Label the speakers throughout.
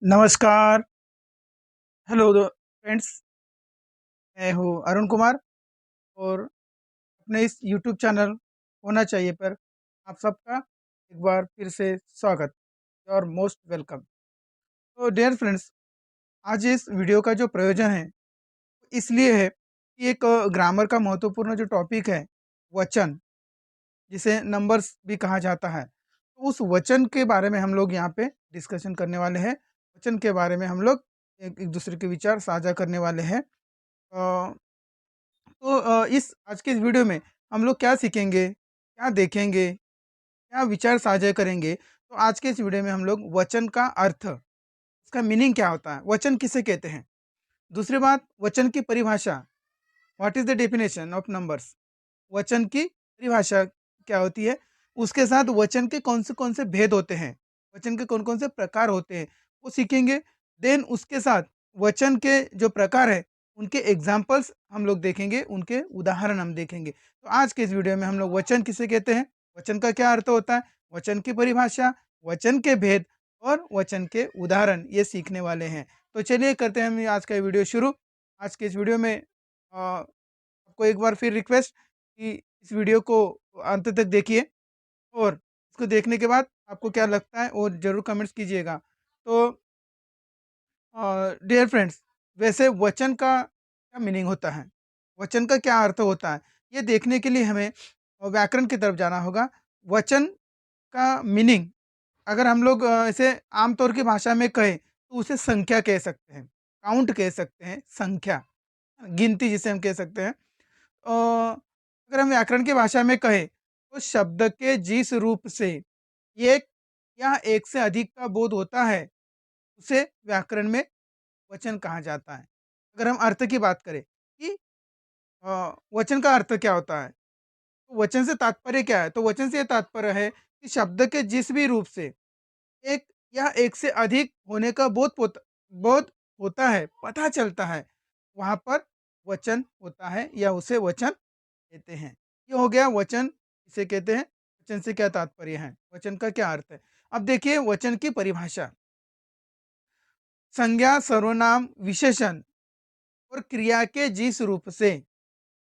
Speaker 1: नमस्कार, hello friends, मैं हूँ अरुण कुमार और अपने इस यूट्यूब चैनल होना चाहिए पर आप सबका एक बार फिर से स्वागत और मोस्ट वेलकम। तो डियर फ्रेंड्स, आज इस वीडियो का जो प्रयोजन है इसलिए है कि एक ग्रामर का महत्वपूर्ण जो टॉपिक है वचन, जिसे नंबर्स भी कहा जाता है, तो उस वचन के बारे में हम लोग यहाँ पे डिस्कशन करने वाले हैं। वचन के बारे में हम लोग एक एक दूसरे के विचार साझा करने वाले हैं। अ, तो इस आज के इस वीडियो में हम लोग क्या सीखेंगे, क्या देखेंगे, क्या विचार साझा करेंगे? तो आज के इस वीडियो में हम लोग वचन का अर्थ, इसका मीनिंग क्या होता है? वचन किसे कहते हैं? दूसरी बात, वचन की परिभाषा, what is the definition of numbers? वचन की परिभाषा क्या होती है? उसके साथ वचन के कौन से भेद होते हैं? वचन के कौन-कौन से प्रकार होते हैं? वो सीखेंगे। देन उसके साथ वचन के जो प्रकार है, उनके एग्ज़ाम्पल्स हम लोग देखेंगे, उनके उदाहरण हम देखेंगे। तो आज के इस वीडियो में हम लोग वचन किसे कहते हैं? वचन का क्या अर्थ होता है? वचन की परिभाषा, वचन के भेद और वचन के उदाहरण ये सीखने वाले हैं। तो चलिए करते हैं हम ये आज का वीडियो शुरू। आज के इस वीडियो में आपको एक बार फिर रिक्वेस्ट कि इस वीडियो को अंत तक देखिए और इसको देखने के बाद आपको क्या लगता है वो ज़रूर कमेंट्स कीजिएगा। तो डियर फ्रेंड्स, वैसे वचन का क्या मीनिंग होता है? वचन का क्या अर्थ होता है? ये देखने के लिए हमें व्याकरण की तरफ जाना होगा। वचन का मीनिंग अगर हम लोग इसे आम तौर की भाषा में कहें तो उसे संख्या कह सकते हैं, काउंट कह सकते हैं, संख्या, गिनती जिसे हम कह सकते हैं। अगर हम व्याकरण की भाषा में कहें तो शब्द के जिस रूप से एक या एक से अधिक का बोध होता है उसे व्याकरण में वचन कहा जाता है। अगर हम अर्थ की बात करें कि वचन का अर्थ क्या होता है, तो वचन से तात्पर्य क्या है? तो वचन से ये तात्पर्य है कि शब्द के जिस भी रूप से एक या एक से अधिक होने का बोध होता है, पता चलता है, वहाँ पर वचन होता है या उसे वचन कहते हैं। ये हो गया वचन इसे कहते हैं, वचन से क्या तात्पर्य है, वचन का क्या अर्थ है। अब देखिए वचन की परिभाषा, संज्ञा, सर्वनाम, विशेषण और क्रिया के जिस रूप से,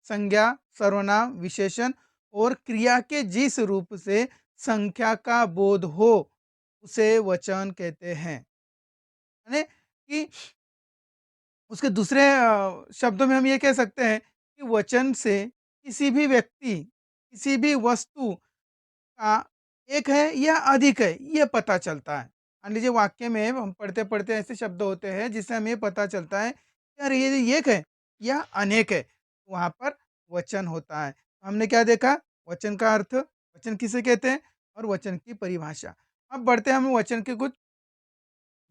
Speaker 1: संज्ञा, सर्वनाम, विशेषण और क्रिया के जिस रूप से संख्या का बोध हो उसे वचन कहते हैं। यानी कि उसके दूसरे शब्दों में हम ये कह सकते हैं कि वचन से किसी भी व्यक्ति, किसी भी वस्तु का एक है या अधिक है, ये पता चलता है। मान लीजिए वाक्य में हम पढ़ते-पढ़ते ऐसे शब्द होते हैं जिससे हमें पता चलता है कि यार ये एक है या अनेक है, वहाँ पर वचन होता है। तो हमने क्या देखा? वचन का अर्थ, वचन किसे कहते हैं और वचन की परिभाषा। अब बढ़ते हैं हम वचन के कुछ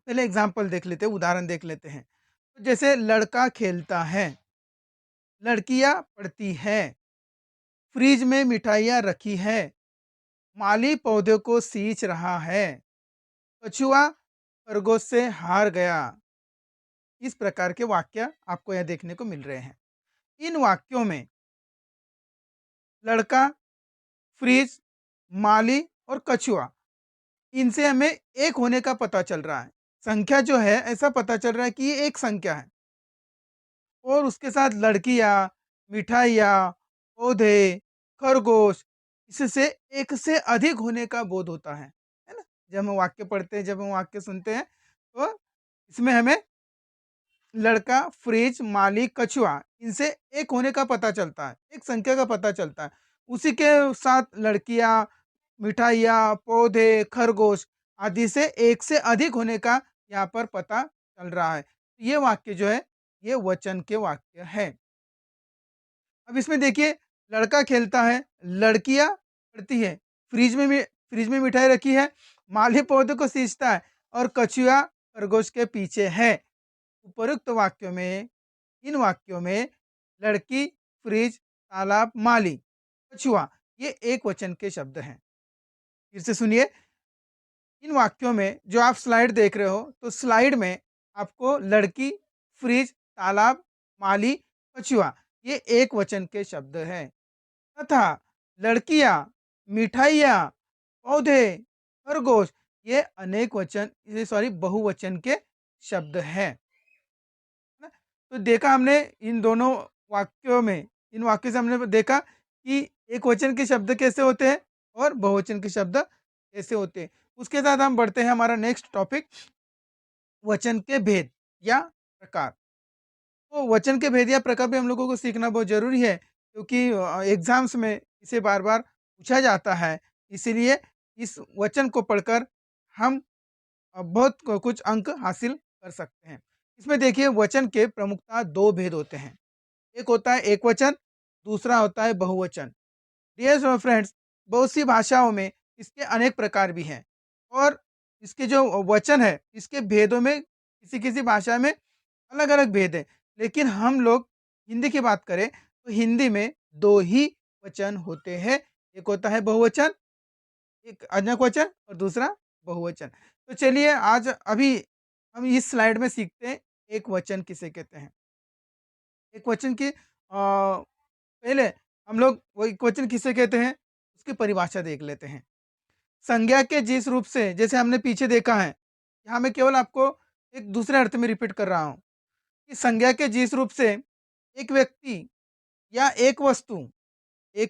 Speaker 1: पहले एग्ज़ाम्पल देख लेते हैं, उदाहरण देख लेते हैं। तो जैसे लड़का खेलता है, लड़कियाँ पढ़ती हैं, फ्रिज में मिठाइयाँ रखी है, माली पौधे को सींच रहा है, कछुआ खरगोश से हार गया। इस प्रकार के वाक्य आपको यहाँ देखने को मिल रहे हैं। इन वाक्यों में लड़का, फ्रिज, माली और कछुआ, इनसे हमें एक होने का पता चल रहा है। संख्या जो है ऐसा पता चल रहा है कि ये एक संख्या है और उसके साथ लड़कियाँ, मिठाइयाँ, पौधे, खरगोश, इससे एक से अधिक होने का बोध होता है ना? जब हम वाक्य पढ़ते हैं, जब हम वाक्य सुनते हैं, तो इसमें हमें लड़का, फ्रिज, माली, कछुआ, इनसे एक होने का पता चलता है, एक संख्या का पता चलता है। उसी के साथ लड़कियाँ, मिठाइयाँ, पौधे, खरगोश आदि से अधिक होने का यहाँ पर पता चल रहा है। ये वाक्य जो है, ये वचन के वाक्य है। अब इसमें देखिए, लड़का खेलता है, लड़कियाँ पढ़ती है, फ्रिज में मिठाई रखी है, माली पौधे को सींचता है और कछुआ खरगोश के पीछे है। उपरोक्त वाक्यों में, इन वाक्यों में लड़की, फ्रिज, तालाब, माली, कछुआ, ये एक वचन के शब्द हैं। फिर से सुनिए, इन वाक्यों में जो आप स्लाइड देख रहे हो, तो स्लाइड में आपको लड़की, फ्रिज, तालाब, माली, कछुआ, ये एक वचन के शब्द हैं तथा लड़कियां, मिठाइयाँ, पौधे, खरगोश, ये अनेक वचन, ये सॉरी बहुवचन के शब्द है ना? तो देखा हमने इन दोनों वाक्यों में, इन वाक्यों से हमने देखा कि एक वचन के शब्द कैसे होते हैं और बहुवचन के शब्द कैसे होते हैं। उसके साथ हम बढ़ते हैं हमारा नेक्स्ट टॉपिक, वचन के भेद या प्रकार। तो वचन के भेद या प्रकार भी हम लोगों को सीखना बहुत ज़रूरी है, क्योंकि एग्ज़ाम्स में इसे बार-बार पूछा जाता है। इसीलिए इस वचन को पढ़कर हम बहुत कुछ अंक हासिल कर सकते हैं। इसमें देखिए वचन के प्रमुखतः 2 भेद होते हैं। एक होता है एकवचन, दूसरा होता है बहुवचन। डियर फ्रेंड्स, बहुत सी भाषाओं में इसके अनेक प्रकार भी हैं और इसके जो वचन है, इसके भेदों में किसी-किसी भाषा में अलग-अलग भेद है। लेकिन हम लोग हिंदी की बात करें तो हिंदी में 2 ही वचन होते हैं। एक होता है बहुवचन, एक अजनक वचन और दूसरा बहुवचन। तो चलिए आज अभी हम इस स्लाइड में सीखते हैं एक वचन किसे कहते हैं। एक वचन की पहले हम लोग वो एक वचन किसे कहते हैं, उसकी परिभाषा देख लेते हैं। संज्ञा के जिस रूप से, जैसे हमने पीछे देखा है, यहाँ मैं केवल आपको एक दूसरे अर्थ में रिपीट कर रहा हूँ कि संज्ञा के जिस रूप से एक व्यक्ति या एक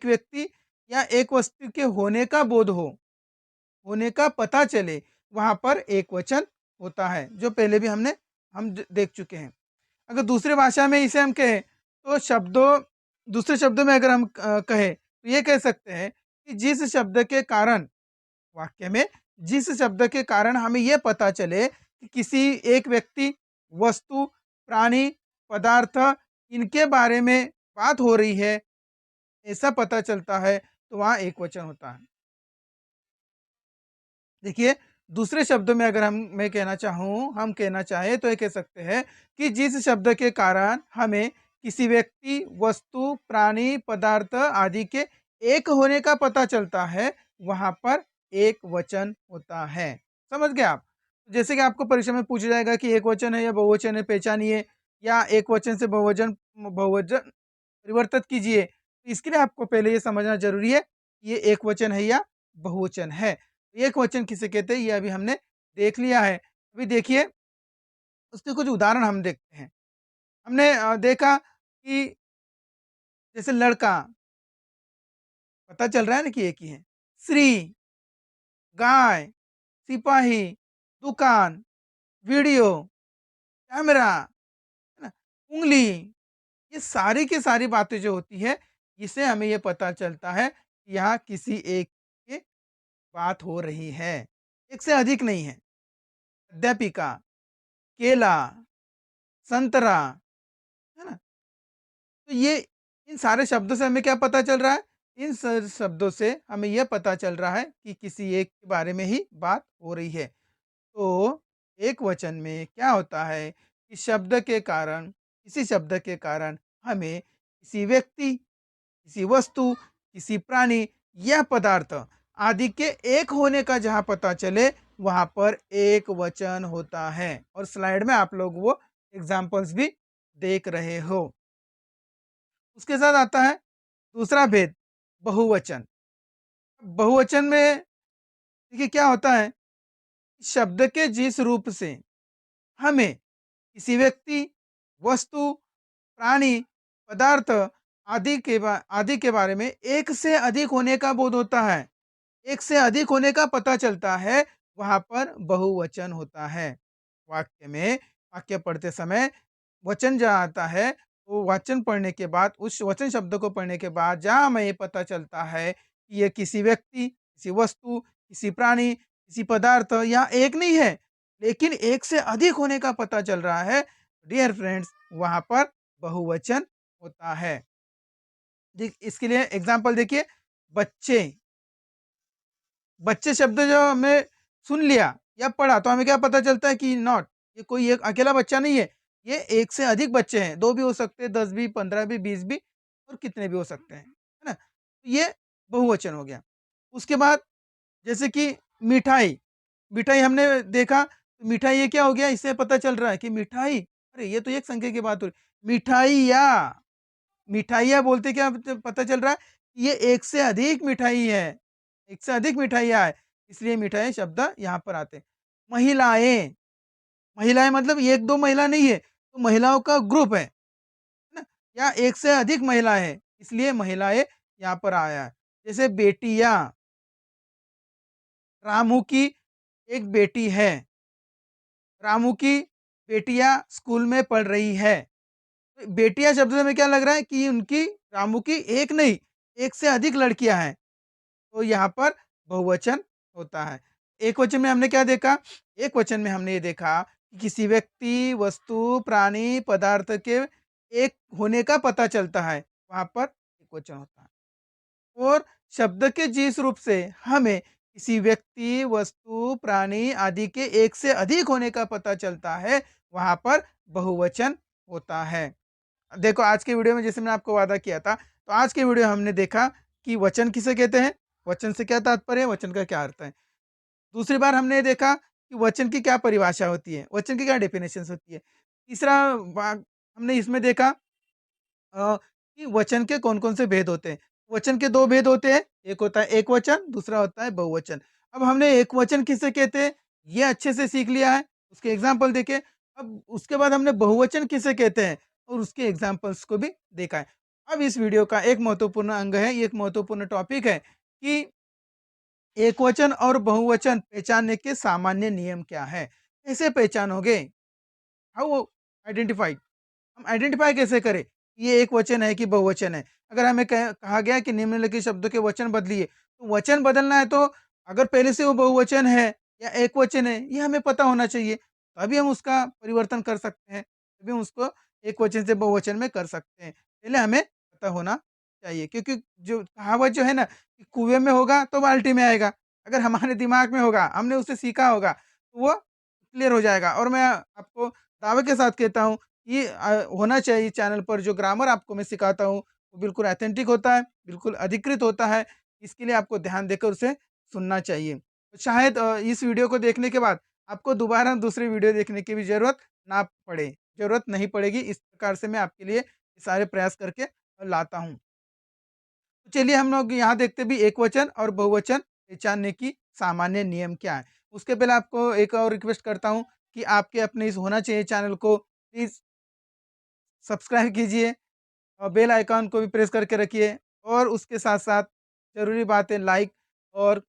Speaker 1: व्यक्ति या एक वस्तु के होने का बोध हो, होने का पता चले, वहाँ पर एक वचन होता है, जो पहले भी हम देख चुके हैं। अगर दूसरे भाषा में इसे हम कहें तो दूसरे शब्दों में अगर हम कहें तो ये कह सकते हैं कि जिस शब्द के कारण, वाक्य में जिस शब्द के कारण हमें ये पता चले कि किसी एक व्यक्ति, वस्तु, प्राणी, पदार्थ, इनके बारे में बात हो रही है, ऐसा पता चलता है, तो वहाँ एक वचन होता है। देखिए, दूसरे शब्दों में अगर हम कहना चाहें तो ये कह सकते हैं कि जिस शब्द के कारण हमें किसी व्यक्ति, वस्तु, प्राणी, पदार्थ आदि के एक होने का पता चलता है, वहाँ पर एक वचन होता है। समझ गए आप? जैसे कि आपको परीक्षा में पूछा जाएगा कि एक वचन है या बहुवचन है, पहचानिए, या एक वचन से बहुवचन परिवर्तित कीजिए। तो इसके लिए आपको पहले ये समझना ज़रूरी है, कि ये एक वचन है या बहुवचन है। एक वचन किसे कहते हैं, ये अभी हमने देख लिया है। अभी देखिए उसके कुछ उदाहरण हम देखते हैं। हमने देखा कि जैसे लड़का, पता चल रहा है ना कि एक ही है। स्त्री, गाय, सिपाही, दुकान, वीडियो, कैमरा, है ना? उँगली, ये सारी की सारी बातें जो होती है, इससे हमें ये पता चलता है कि यहाँ किसी एक की बात हो रही है। एक से अधिक नहीं है। अध्यापिका, केला, संतरा, है ना? तो ये इन सारे शब्दों से हमें क्या पता चल रहा है? इन शब्दों से हमें यह पता चल रहा है कि किसी एक के बारे में ही बात हो रही है। तो एक वचन में क्या होता है कि किसी शब्द के कारण हमें किसी व्यक्ति, किसी वस्तु, किसी प्राणी या पदार्थ आदि के एक होने का जहाँ पता चले, वहाँ पर एक वचन होता है। और स्लाइड में आप लोग वो एग्जाम्पल्स भी देख रहे हो। उसके साथ आता है दूसरा भेद, बहुवचन। बहुवचन में देखिए क्या होता है, शब्द के जिस रूप से हमें किसी व्यक्ति, वस्तु, प्राणी, पदार्थ आदि के बारे में एक से अधिक होने का बोध होता है, एक से अधिक होने का पता चलता है, वहाँ पर बहुवचन होता है। वाक्य में वाक्य पढ़ते समय वचन जहाँ आता है, वो वचन पढ़ने के बाद, उस वचन शब्द को पढ़ने के बाद जहाँ हमें ये पता चलता है कि ये किसी व्यक्ति, किसी वस्तु, किसी प्राणी, किसी पदार्थ या एक नहीं है, लेकिन एक से अधिक होने का पता चल रहा है, डियर फ्रेंड्स, वहाँ पर बहुवचन होता है। इसके लिए एग्जाम्पल देखिए, बच्चे। बच्चे शब्द जो हमें सुन लिया या पढ़ा तो हमें क्या पता चलता है कि नॉट, ये कोई एक अकेला बच्चा नहीं है, ये एक से अधिक बच्चे हैं, 2 भी हो सकते हैं, 10 भी, 15 भी, 20 भी, और कितने भी हो सकते हैं, है ना? तो ये बहुवचन हो गया। उसके बाद जैसे कि मिठाई, मिठाई हमने देखा, तो मिठाई ये क्या हो गया, इससे पता चल रहा है कि मिठाई, अरे ये तो एक संख्या की बात हो रही, मिठाइया, मिठाइयाँ बोलते क्या पता चल रहा है, ये एक से अधिक मिठाई है, एक से अधिक मिठाइयाँ है, इसलिए मिठाई शब्द यहाँ पर आते हैं। महिलाएँ, महिलाएँ मतलब 1-2 महिला नहीं है, तो महिलाओं का ग्रुप है ना? या एक से अधिक महिला है, इसलिए महिलाएँ यहाँ पर आया है। जैसे बेटियाँ, रामू की एक बेटी है, रामू की बेटियाँ स्कूल में पढ़ रही है। तो बेटियाँ शब्द से हमें क्या लग रहा है कि उनकी रामू की एक नहीं, एक से अधिक लड़कियाँ हैं। तो यहाँ पर बहुवचन होता है। एकवचन में हमने क्या देखा? एकवचन में हमने ये देखा कि किसी व्यक्ति, वस्तु, प्राणी, पदार्थ के एक होने का पता चलता है, वहाँ पर एकवचन होता है। और शब्द के जिस रूप से हमें किसी व्यक्ति, वस्तु, प्राणी आदि के एक से अधिक होने का पता चलता है, वहाँ पर बहुवचन होता है। देखो आज के वीडियो में जैसे मैंने आपको वादा किया था, तो आज के वीडियो हमने देखा कि वचन किसे कहते हैं, वचन से क्या तात्पर्य है, वचन का क्या अर्थ है। दूसरी बार हमने देखा कि वचन की क्या परिभाषा होती है, वचन की क्या डेफिनेशंस होती है। तीसरा भाग हमने इसमें देखा कि वचन के कौन-कौन से भेद होते हैं। वचन के 2 भेद होते हैं, एक होता है एकवचन, दूसरा होता है बहुवचन। अब हमने एकवचन किसे कहते हैं, ये अच्छे से सीख लिया है, उसके एग्ज़ाम्पल देखे। अब उसके बाद हमने बहुवचन किसे कहते हैं और उसके एग्ज़ाम्पल्स को भी देखा है। अब इस वीडियो का एक महत्वपूर्ण अंग है, ये एक महत्वपूर्ण टॉपिक है कि एकवचन और बहुवचन पहचानने के सामान्य नियम क्या है? कैसे पहचानोगे? How identify? हम आइडेंटिफाई कैसे करें? ये एक वचन है कि बहुवचन है? अगर हमें कहा गया कि निम्नलिखित शब्दों के वचन बदलिए, तो वचन बदलना है तो अगर पहले से वो बहुवचन है या एकवचन है, ये हमें पता होना चाहिए। तभी हम उसका परिवर्तन कर सकते हैं, तभी हम उसको एकवचन से बहुवचन में कर सकते हैं। पहले हमें पता होना चाहिए क्योंकि जो कहावत जो है ना कि कुएँ में होगा तो बाल्टी में आएगा। अगर हमारे दिमाग में होगा, हमने उसे सीखा होगा, तो वो क्लियर हो जाएगा और मैं आपको दावे के साथ कहता हूँ ये होना चाहिए चैनल पर जो ग्रामर आपको मैं सिखाता हूँ, वो बिल्कुल ऑथेंटिक होता है, बिल्कुल अधिकृत होता है। इसके लिए आपको ध्यान देकर उसे सुनना चाहिए। तो शायद इस वीडियो को देखने के बाद आपको दोबारा दूसरी वीडियो देखने की भी ज़रूरत ना पड़े, ज़रूरत नहीं पड़ेगी। इस प्रकार से मैं आपके लिए ये सारे प्रयास करके लाता हूँ। तो चलिए हम लोग यहाँ देखते भी एकवचन और बहुवचन पहचानने की सामान्य नियम क्या है। उसके पहले आपको एक और रिक्वेस्ट करता हूँ कि आपके अपने इस होना चाहिए चैनल को प्लीज़ सब्सक्राइब कीजिए और बेल आइकॉन को भी प्रेस करके रखिए और उसके साथ-साथ ज़रूरी बात है लाइक और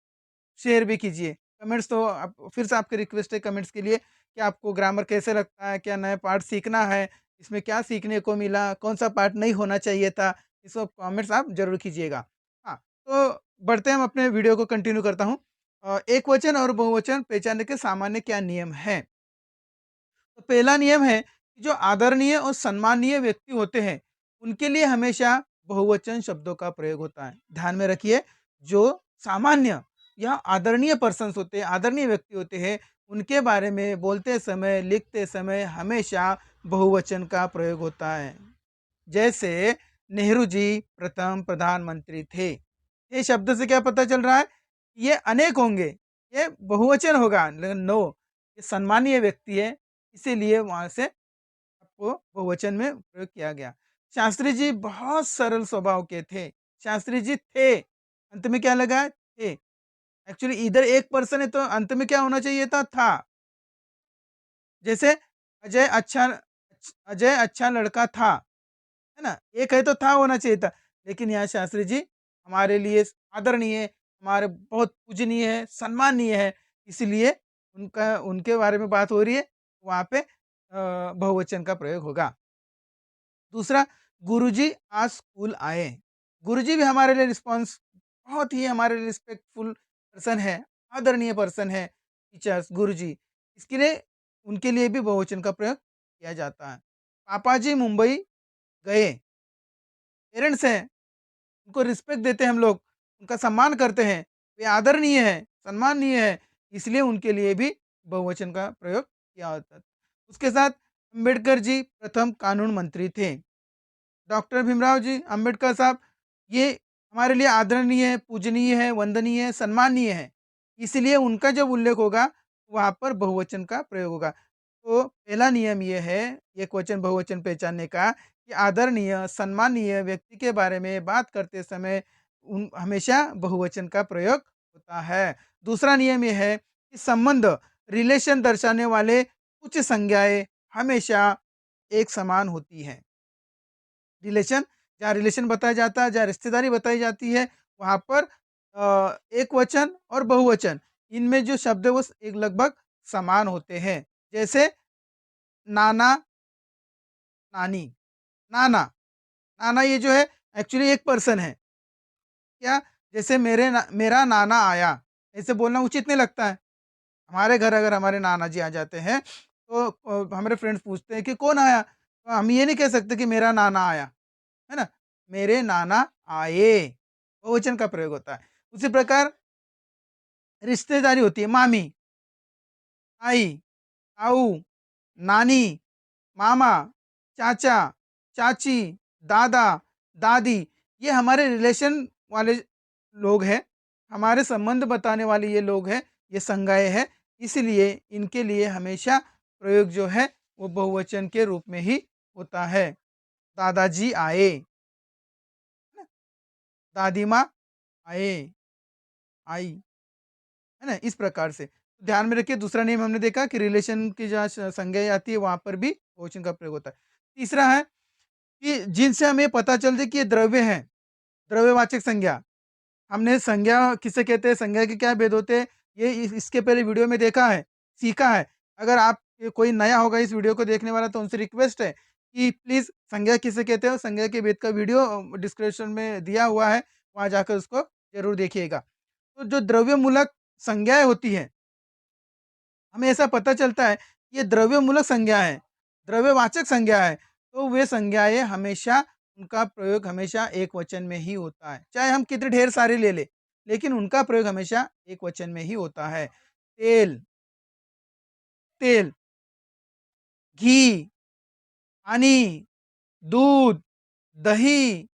Speaker 1: शेयर भी कीजिए। कमेंट्स तो आप फिर से आपकी रिक्वेस्ट है कमेंट्स के लिए कि आपको ग्रामर कैसे लगता है? क्या नए पार्ट सीखना है? इसमें क्या सीखने को मिला? कौन-सा पार्ट नहीं होना चाहिए था? ये सब कमेंट्स आप ज़रूर कीजिएगा। हाँ, तो बढ़ते हैं हम अपने वीडियो को कंटिन्यू करता हूँ। एकवचन और बहुवचन पहचानने के सामान्य क्या नियम हैं? तो पहला नियम है कि जो आदरणीय और सम्माननीय व्यक्ति होते हैं उनके लिए हमेशा बहुवचन शब्दों का प्रयोग होता है। ध्यान में रखिए जो सामान्य या आदरणीय पर्सन्स होते हैं, आदरणीय व्यक्ति होते हैं, उनके बारे में बोलते समय, लिखते समय हमेशा बहुवचन का प्रयोग होता है। जैसे नेहरू जी प्रथम प्रधानमंत्री थे। ये शब्द से क्या पता चल रहा है? ये अनेक होंगे, ये बहुवचन होगा, लेकिन नो, ये सम्मानीय व्यक्ति है, इसीलिए वहाँ से आपको बहुवचन में प्रयोग किया गया। शास्त्री जी बहुत सरल स्वभाव के थे। शास्त्री जी थे, अंत में क्या लगा है? थे। एक्चुअली इधर एक पर्सन है तो अंत में क्या होना चाहिए था। जैसे अजय अच्छा लड़का था, है ना? एक है तो था होना चाहिए था। लेकिन यहाँ शास्त्री जी हमारे लिए आदरणीय है, हमारे बहुत पूजनीय है, सम्माननीय है, इसलिए उनका उनके बारे में बात हो रही है, वहाँ पे बहुवचन का प्रयोग होगा। दूसरा, गुरुजी आज स्कूल आए। गुरुजी भी हमारे लिए रिस्पॉन्स बहुत ही हमारे लिए रिस्पेक्टफुल पर्सन है, आदरणीय पर्सन है, टीचर्स, गुरुजी। इसके लिए उनके लिए भी बहुवचन का प्रयोग किया जाता है। पापा जी मुंबई गए, पेरेंट्स हैं, उनको रिस्पेक्ट देते हैं हम लोग, उनका सम्मान करते हैं, वे आदरणीय है, सम्माननीय है, इसलिए उनके लिए भी बहुवचन का प्रयोग किया होता है। उसके साथ अम्बेडकर जी प्रथम कानून मंत्री थे। डॉक्टर भीमराव जी अंबेडकर साहब ये हमारे लिए आदरणीय है, पूजनीय है, वंदनीय है, सम्माननीय है। इसलिए उनका जब उल्लेख होगा, वहाँ पर बहुवचन का प्रयोग होगा। तो पहला नियम ये है, एकवचन बहुवचन पहचानने का कि आदरणीय, सम्माननीय व्यक्ति के बारे में बात करते समय उन हमेशा बहुवचन का प्रयोग होता है। दूसरा नियम ये है कि संबंध, रिलेशन दर्शाने वाले कुछ संज्ञाएँ हमेशा एक समान होती हैं। रिलेशन, जहाँ रिलेशन बताया जाता है, जहाँ रिश्तेदारी बताई जाती है, वहाँ पर एकवचन और बहुवचन इनमें जो शब्द है वो एक लगभग समान होते हैं। जैसे नाना, नानी, नाना, नाना ये जो है एक्चुअली एक पर्सन है। क्या? जैसे मेरा नाना आया, ऐसे बोलना उचित नहीं लगता है। हमारे घर अगर हमारे नाना जी आ जाते हैं, तो हमारे फ्रेंड्स पूछते हैं कि कौन आया? तो हम ये नहीं कह सकते कि मेरा नाना आया, है ना? मेरे नाना आए, बहुवचन का प्रयोग होता है। उसी प्रकार रिश्तेदारी होती है, मामी, आई, ताऊ, नानी, मामा, चाचा, चाची, दादा, दादी, ये हमारे रिलेशन वाले लोग हैं, हमारे संबंध बताने वाले ये लोग हैं, ये संज्ञाएँ हैं, इसलिए इनके लिए हमेशा प्रयोग जो है वो बहुवचन के रूप में ही होता है। दादाजी आए, है ना? दादी माँ आए, आई, है ना? इस प्रकार से। ध्यान में रखिए दूसरा नियम हमने देखा कि रिलेशन की जहाँ संज्ञाएँ आती है वहाँ पर भी बहुवचन का प्रयोग होता है। तीसरा है कि जिनसे हमें पता चलता है कि ये द्रव्य हैं, द्रव्यवाचक संज्ञा। हमने संज्ञा किसे कहते हैं, संज्ञा के क्या भेद होते हैं, ये इसके पहले वीडियो में देखा है, सीखा है। अगर आप कोई नया होगा इस वीडियो को देखने वाला तो उनसे रिक्वेस्ट है कि प्लीज़ संज्ञा किसे कहते हो, संज्ञा के भेद का वीडियो डिस्क्रिप्शन में दिया हुआ है, वहाँ जाकर उसको ज़रूर देखिएगा। तो जो द्रव्यमूलक संज्ञाएँ होती हैं, हमें ऐसा पता चलता है कि ये द्रव्यमूलक संज्ञा है, द्रव्यवाचक संज्ञा है, तो वे संज्ञाएँ हमेशा उनका प्रयोग हमेशा एक वचन में ही होता है। चाहे हम कितने ढेर सारे ले लें, लेकिन उनका प्रयोग हमेशा एक वचन में ही होता है। तेल, तेल, घी, पानी, दूध, दही,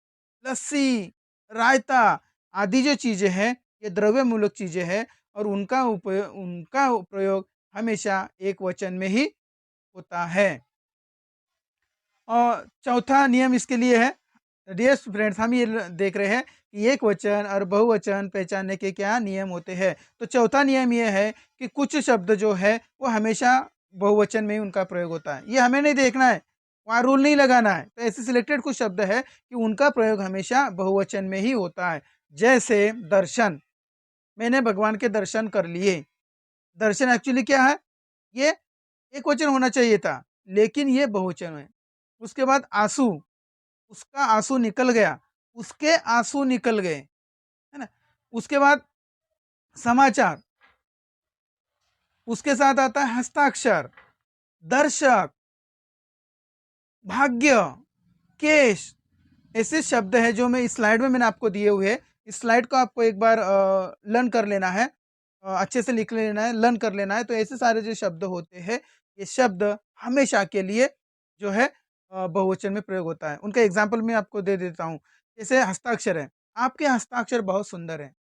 Speaker 1: लस्सी, रायता आदि जो चीज़ें हैं, ये द्रव्यमूलक चीज़ें हैं और उनका प्रयोग हमेशा एक वचन में ही होता है। और चौथा नियम इसके लिए है, डियर फ्रेंड्स हम ये देख रहे हैं कि एक वचन और बहुवचन पहचानने के क्या नियम होते हैं। तो चौथा नियम ये है कि कुछ शब्द जो है वो हमेशा बहुवचन में ही उनका प्रयोग होता है। ये हमें नहीं देखना है, वहाँ रूल नहीं लगाना है। तो ऐसे सिलेक्टेड कुछ शब्द है कि उनका प्रयोग हमेशा बहुवचन में ही होता है। जैसे दर्शन, मैंने भगवान के दर्शन कर लिए। दर्शन एक्चुअली क्या है? ये एक वचन होना चाहिए था, लेकिन ये बहुवचन है। उसके बाद आँसू, उसका आँसू निकल गया, उसके आँसू निकल गए, है ना? उसके बाद समाचार, उसके साथ आता है हस्ताक्षर, दर्शक, भाग्य, केश, ऐसे शब्द हैं जो मैं इस स्लाइड में मैंने आपको दिए हुए हैं। इस स्लाइड को आपको एक बार लर्न कर लेना है, अच्छे से लिख लेना है, लर्न कर लेना है। तो ऐसे सारे जो शब्द होते हैं, ये शब्द हमेशा के लिए जो है बहुवचन में प्रयोग होता है। उनका एग्ज़ाम्पल मैं आपको दे देता हूँ। जैसे हस्ताक्षर है, आपके हस्ताक्षर बहुत सुंदर हैं।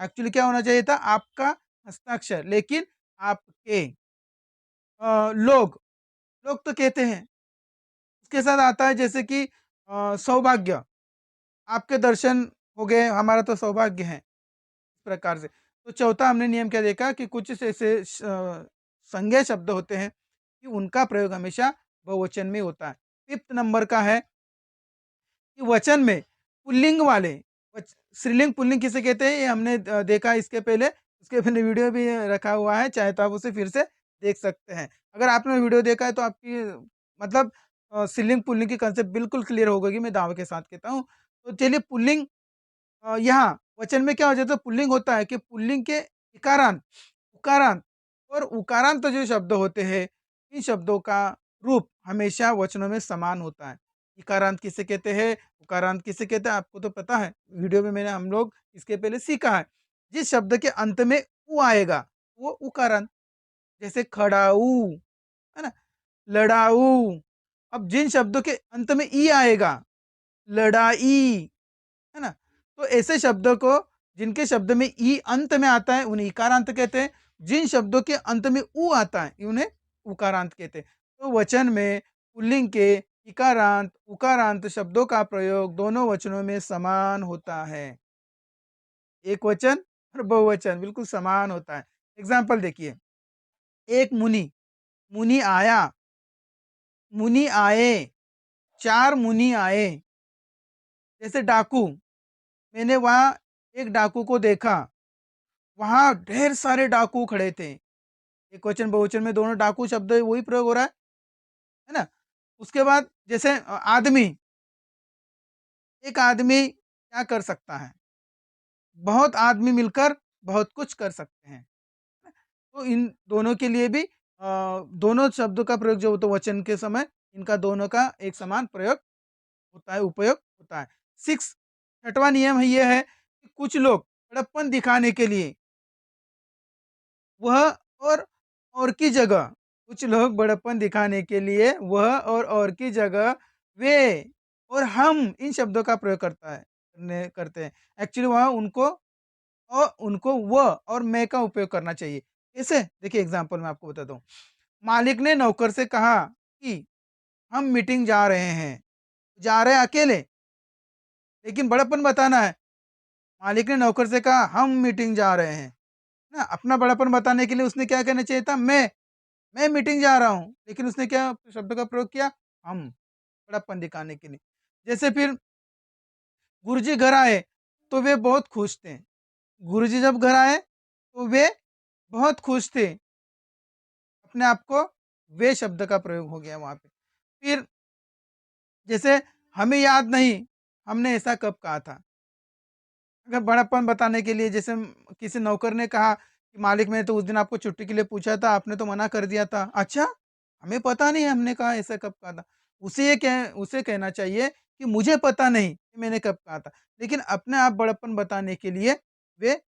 Speaker 1: एक्चुअली क्या होना चाहिए था? आपका हस्ताक्षर, लेकिन आपके लोग, लोग तो कहते हैं। उसके साथ आता है जैसे कि सौभाग्य, आपके दर्शन हो गए, हमारा तो सौभाग्य है, इस प्रकार से। तो चौथा हमने नियम क्या देखा कि कुछ ऐसे संज्ञा शब्द होते हैं कि उनका प्रयोग हमेशा बहुवचन में होता है। 5th नंबर का है कि वचन में पुल्लिंग वाले स्त्रीलिंग पुल्लिंग किसे कहते हैं, ये हमने देखा इसके पहले, उसके पहले वीडियो भी रखा हुआ है, चाहे तो आप उसे फिर से देख सकते हैं। अगर आपने वीडियो देखा है तो आपकी मतलब स्त्रीलिंग पुल्लिंग की कंसेप्ट बिल्कुल क्लियर हो गई, मैं दावे के साथ कहता हूँ। तो चलिए पुल्लिंग, यहाँ वचन में क्या हो जाता है, पुल्लिंग होता है कि पुल्लिंग के इकारांत, उकारांत और उकारांत जो शब्द होते हैं, इन शब्दों का रूप हमेशा वचनों में समान होता है। इकारांत किसे कहते हैं, उकारांत किसे कहते हैं, आपको तो पता है। वीडियो में मैंने हम लोग इसके पहले सीखा है। जिस शब्द के अंत में उ आएगा, वो उकारांत, जैसे खड़ाऊ, है ना? लड़ाऊ। अब जिन शब्दों के अंत में ई आएगा, लड़ाई, है ना? तो ऐसे शब्दों को जिनके शब्द में ई अंत में आता है उन्हें इकारांत कहते हैं। जिन शब्दों के अंत में उ आता है उन्हें उकारांत कहते हैं। तो वचन में पुल्लिंग के इकारांत, उकारांत शब्दों का प्रयोग दोनों वचनों में समान होता है। एक वचन और बहुवचन बिल्कुल समान होता है। एग्जाम्पल देखिए, एक मुनि, मुनि आया, मुनि आए, 4 मुनि आए। जैसे डाकू, मैंने वहाँ एक डाकू को देखा, वहाँ ढेर सारे डाकू खड़े थे। एकवचन बहुवचन में दोनों डाकू शब्द वही प्रयोग हो रहा है ना? उसके बाद जैसे आदमी, एक आदमी क्या कर सकता है? बहुत आदमी मिलकर बहुत कुछ कर सकते हैं। तो इन दोनों के लिए भी दोनों शब्दों का प्रयोग जो होता है वचन के समय, इनका दोनों का एक समान प्रयोग होता है, उपयोग होता है। 6 छठवां नियम है ये है कि कुछ लोग बड़प्पन दिखाने के लिए वह और की जगह, कुछ लोग बड़प्पन दिखाने के लिए वह और की जगह वे और हम इन शब्दों का प्रयोग करते हैं। एक्चुअली वहाँ उनको वह और मैं का उपयोग करना चाहिए। कैसे? देखिए एग्जांपल मैं आपको बताता हूँ। मालिक ने नौकर से कहा कि हम मीटिंग जा रहे हैं। जा रहे हैं अकेले, लेकिन बड़प्पन बताना है। मालिक ने नौकर से कहा हम मीटिंग जा रहे हैं। ना अपना बड़ापन बताने के लिए उसने क्या कहना चाहिए था? मैं मीटिंग जा रहा हूँ। लेकिन उसने क्या शब्द का प्रयोग किया? हम, बड़प्पन दिखाने के लिए। जैसे फिर गुरुजी घर आए तो वे बहुत खुश थे। गुरुजी जब घर आए तो वे बहुत खुश थे। अपने आप को वे शब्द का प्रयोग हो गया वहाँ पे। फिर जैसे हमें याद नहीं, हमने ऐसा कब कहा था? अगर बड़प्पन बताने के लिए जैसे किसी नौकर ने कहा कि मालिक मैंने तो उस दिन आपको छुट्टी के लिए पूछा था, आपने तो मना कर दिया था। अच्छा, हमें पता नहीं है हमने कहा ऐसा कब कहा था। उसे कहना चाहिए कि मुझे पता नहीं कि मैंने कब कहा था। लेकिन अपने आप बड़प्पन बताने के लिए वे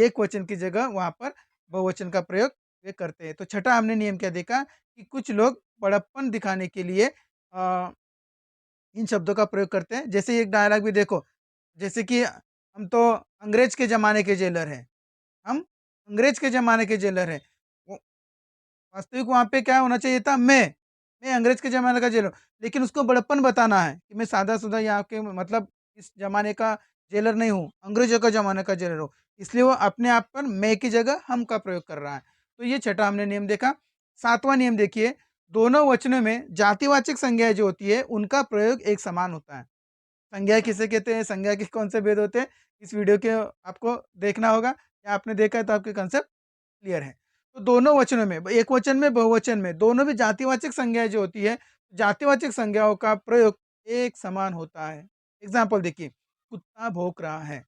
Speaker 1: एक वचन की जगह वहाँ पर बहुवचन का प्रयोग वे करते हैं। तो छठा हमने नियम क्या देखा कि कुछ लोग बड़प्पन दिखाने के लिए इन शब्दों का प्रयोग करते हैं। जैसे एक डायलॉग भी देखो, जैसे कि हम तो अंग्रेज के ज़माने के जेलर हैं, हम अंग्रेज के ज़माने के जेलर हैं। वो वास्तविक वहाँ पे क्या होना चाहिए था? मैं अंग्रेज के ज़माने का जेलर हूँ। लेकिन उसको बड़प्पन बताना है कि मैं सादा-सूदा यहाँ के मतलब इस ज़माने का जेलर नहीं हूँ, अंग्रेजों का ज़माने का जेलर हूँ। इसलिए वो अपने आप पर मैं की जगह हम का प्रयोग कर रहा है। तो ये छठा हमने नियम देखा। 7वां नियम देखिए, दोनों वचनों में जातिवाचक संज्ञाएँ जो होती है, उनका प्रयोग एक समान होता है। संज्ञा किसे कहते हैं? संज्ञा के कौन से भेद होते हैं? इस वीडियो के आपको देखना होगा या आपने देखा है तो आपके कंसेप्ट क्लियर है। तो दोनों वचनों में, एक वचन में, बहुवचन में, दोनों में जातिवाचक संज्ञाएँ जो होती है, जातिवाचक संज्ञाओं का प्रयोग एक समान होता है। एग्ज़ाम्पल देखिए, कुत्ता भौंक रहा है।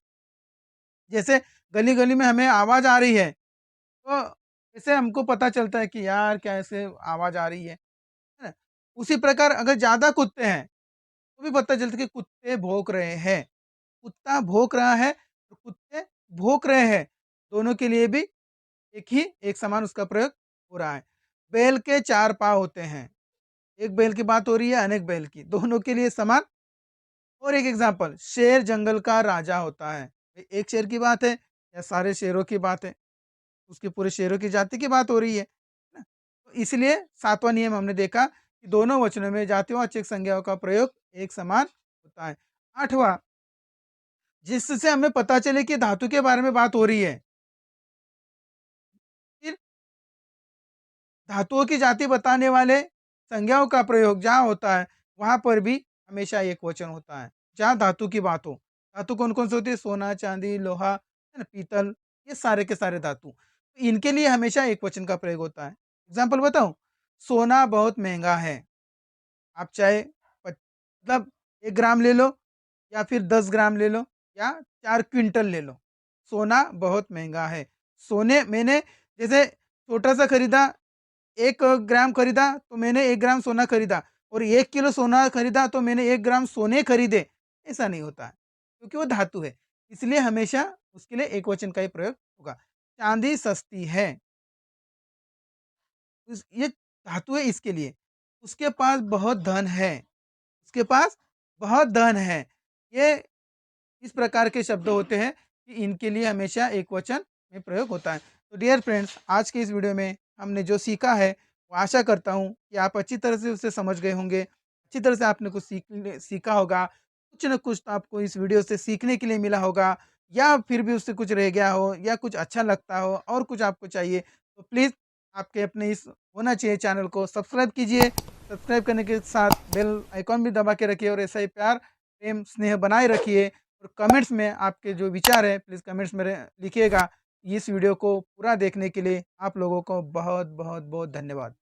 Speaker 1: जैसे गली-गली में हमें आवाज़ आ रही है, तो इससे हमको पता चलता है कि यार क्या ऐसे आवाज़ आ रही है ना? उसी प्रकार अगर ज़्यादा कुत्ते हैं, तो भी पता चलता है कि कुत्ते भौंक रहे हैं। कुत्ता भौंक रहा है, तो कुत्ते भौंक रहे हैं। दोनों के लिए भी एक समान उसका प्रयोग हो रहा है। बैल के 4 पाँव होते हैं। एक बैल की बात हो रही है, अनेक बैल की, दोनों के लिए समान। और एक एग्ज़ाम्पल, शेर जंगल का राजा होता है। एक शेर की बात है या सारे शेरों की बात है? उसके पूरे शेरों की जाति की बात हो रही है ना? तो इसलिए 7वां नियम हमने देखा कि दोनों वचनों में जातिवाचक संज्ञाओं का प्रयोग एक समान होता है। 8वां, जिससे हमें पता चले कि धातु के बारे में बात हो रही है। फिर धातुओं की जाति बताने वाले संज्ञाओं का प्रयोग जहाँ होता है, वहाँ पर भी हमेशा एकवचन होता है। जहाँ धातु की बात हो। धातु कौन-कौन सी होती है? सोना, चांदी, लोहा, है ना? पीतल, ये सारे के सारे धातु। तो इनके लिए हमेशा एकवचन का प्रयोग होता है। एग्ज़ाम्पल बताऊँ? सोना बहुत महँगा है। आप चाहे मतलब 1 ग्राम ले लो या फिर 10 ग्राम ले लो या 4 क्विंटल ले लो। सोना बहुत महँगा है। सोने मैंने जैसे छोटा-सा खरीदा, 1 ग्राम खरीदा तो मैंने 1 ग्राम सोना खरीदा और 1 किलो सोना खरीदा तो मैंने 1 ग्राम सोने खरीदे, ऐसा नहीं होता है। क्योंकि वो धातु है। इसलिए हमेशा उसके लिए एकवचन का ही प्रयोग होगा। चाँदी सस्ती है, ये धातु है इसके लिए। उसके पास बहुत धन है, उसके पास बहुत धन है। ये इस प्रकार के शब्द होते हैं कि इनके लिए हमेशा एकवचन में प्रयोग होता है। तो डियर फ्रेंड्स, आज के इस वीडियो में हमने जो सीखा है, वो आशा करता हूँ कि आप अच्छी तरह से उसे समझ गए होंगे। अच्छी तरह से आपने कुछ सीखा होगा। कुछ न कुछ तो आपको इस वीडियो से सीखने के लिए मिला होगा या फिर भी उससे कुछ रह गया हो या कुछ अच्छा लगता हो और कुछ आपको चाहिए, तो प्लीज़ आपके अपने इस होना चाहिए चैनल को सब्सक्राइब कीजिए। सब्सक्राइब करने के साथ बेल आइकॉन भी दबा के रखिए और ऐसा ही प्यार, प्रेम, स्नेह बनाए रखिए और कमेंट्स में आपके जो विचार हैं प्लीज़ कमेंट्स में लिखिएगा। इस वीडियो को पूरा देखने के लिए आप लोगों को बहुत-बहुत-बहुत धन्यवाद।